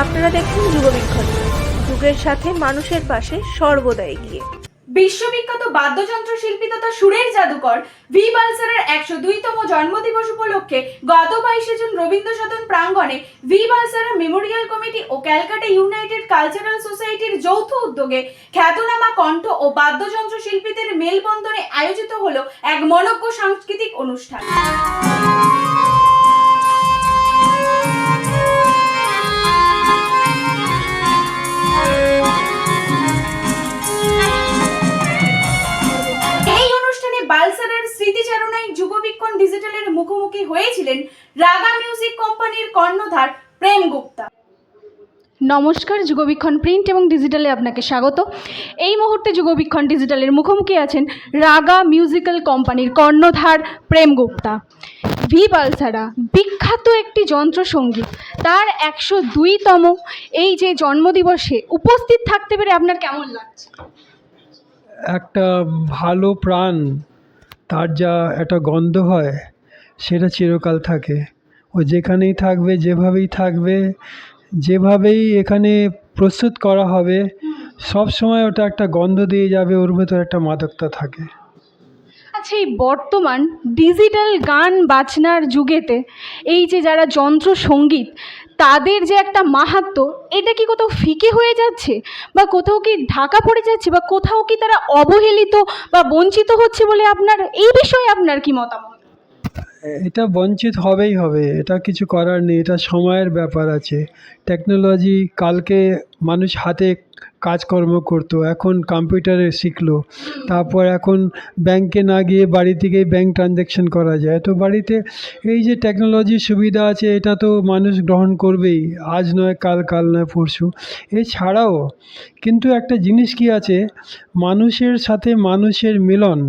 আপনারা দেখুন যুগবীক্ষণ, যুগের সাথে মানুষের পাশে সর্বদা এগিয়ে। বিশ্ববিখ্যাত বাদ্যযন্ত্র শিল্পী তথা সুরের জাদুকর ভি বালসারের 102তম জন্মদিবস উপলক্ষে গত 22 জুন রবীন্দ্র সদন প্রাঙ্গণে ভি বালসারা মেমোরিয়াল কমিটি ও ক্যালকাটা ইউনাইটেড কালচারাল সোসাইটির যৌথ উদ্যোগে খ্যাতনামা কণ্ঠ ও বাদ্যযন্ত্র শিল্পীদের মেলবন্ধনে আয়োজিত হলো এক মনোজ্ঞ সাংস্কৃতিক অনুষ্ঠান। বালসারের স্মৃতিচারণায় যুগবীক্ষণ ডিজিটালের মুখোমুখি হয়েছিলেন রাগা মিউজিক কোম্পানির কর্ণধার প্রেম গুপ্তা। নমস্কার, যুগবীক্ষণ প্রিন্ট এবং ডিজিটালে আপনাকে স্বাগত। এই মুহূর্তে যুগবীক্ষণ ডিজিটালের মুখোমুখি আছেন রাগা মিউজিক্যাল কোম্পানির কর্ণধার প্রেম গুপ্তা। ভি বালসারা বিখ্যাত একটি যন্ত্রসঙ্গীত, তার 102তম এই যে জন্মদিবসে উপস্থিত থাকতে পেরে আপনার কেমন লাগছে? একটা ভালো প্রাণ, তার যা একটা গন্ধ হয় সেটা চিরকাল থাকে। ও যেখানেই থাকবে, যেভাবেই থাকবে, যেভাবেই এখানে প্রস্তুত করা হবে, সব সময় ওটা একটা গন্ধ দিয়ে যাবে, ওর ভেতর একটা মাদকতা থাকে। আচ্ছা, এই বর্তমান ডিজিটাল গান বাজনার যুগেতে এই যে যারা যন্ত্রসঙ্গীত, তাদের যে একটা মাহাত্ম্য, এটা কি কোথাও ফিকে হয়ে যাচ্ছে, বা কোথাও কি ঢাকা পড়ে যাচ্ছে, বা কোথাও কি তারা অবহেলিত বা বঞ্চিত হচ্ছে বলে আপনার এই বিষয়ে আপনার কি মতামত? এটা বঞ্চিত হবেই হবে, এটা কিছু করার নেই, এটা সময়ের ব্যাপার আছে। টেকনোলজি, কালকে মানুষ হাতে কাজকর্ম করতো, এখন কম্পিউটারে শিখলো, তারপর এখন ব্যাংকে না গিয়ে বাড়ি থেকেই ব্যাংক ট্রানজ্যাকশন করা যায়। তো বাড়িতে এই যে টেকনোলজির সুবিধা আছে, এটা তো মানুষ গ্রহণ করবেই, আজ নয় কাল, কাল নয় পরশু। এছাড়াও কিন্তু একটা জিনিস কি আছে, মানুষের সাথে মানুষের মিলন,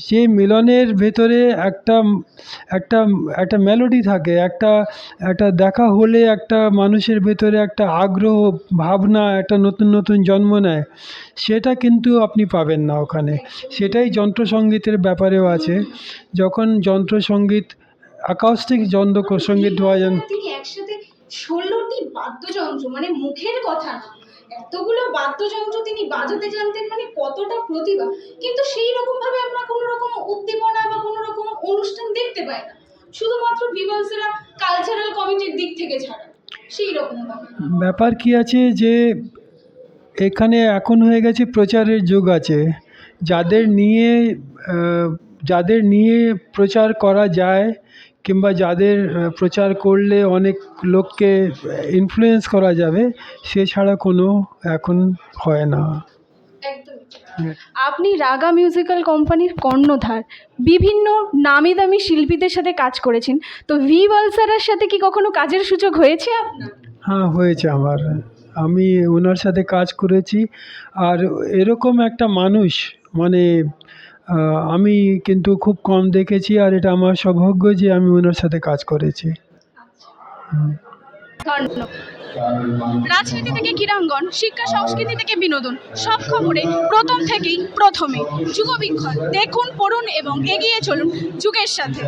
যে মিলনের ভেতরে একটা একটা একটা মেলোডি থাকে, একটা দেখা হলে একটা মানুষের ভেতরে একটা আগ্রহ, ভাবনা, একটা নতুন নতুন জন্ম নেয়, সেটা কিন্তু আপনি পাবেন না ওখানে। সেটাই যন্ত্রসঙ্গীতের ব্যাপারেও আছে। যখন যন্ত্রসঙ্গীত, অ্যাকাউস্টিক যন্ত্রসঙ্গীত তিনি একসাথে 16টি বাদ্যযন্ত্র, মানে মুখের কথা না, এতগুলো বাদ্যযন্ত্র তিনি বাজাতে জানতেন, মানে কতটা প্রতিভা, কিন্তু সেই রকম ভাবে আমরা কোনো রকম উদ্দীপনা বা কোনো রকম অনুষ্ঠান দেখতে পাই না, শুধুমাত্র ভি বালসারা কালচারাল কমিটির দিক থেকে ছাড়া। সেই রকম ব্যাপার কি আছে যে এখানে এখন হয়ে গেছে প্রচারের যুগ আছে। যাদের নিয়ে প্রচার করা যায়, কিংবা যাদের প্রচার করলে অনেক লোককে ইনফ্লুয়েন্স করা যাবে, সে ছাড়া কোনো এখন হয় না। আপনি রাগা মিউজিক্যাল কোম্পানির কর্ণধার, বিভিন্ন নামি দামি শিল্পীদের সাথে কাজ করেছেন, তো ভি বালসারার সাথে কি কখনো কাজের সুযোগ হয়েছে আপনার? হ্যাঁ, হয়েছে আমার। আমি ওনার সাথে কাজ করেছি, আর এরকম একটা মানুষ মানে আমি কিন্তু খুব কম দেখেছি, আর এটা আমার সৌভাগ্য যে আমি ওনার সাথে কাজ করেছি। রাজনীতি থেকে ক্রীড়াঙ্গন, শিক্ষা সংস্কৃতি থেকে বিনোদন, সব খবরে প্রথম থেকেই প্রথমে যুগবীক্ষণ। দেখুন, পড়ুন এবং এগিয়ে চলুন যুগের সাথে।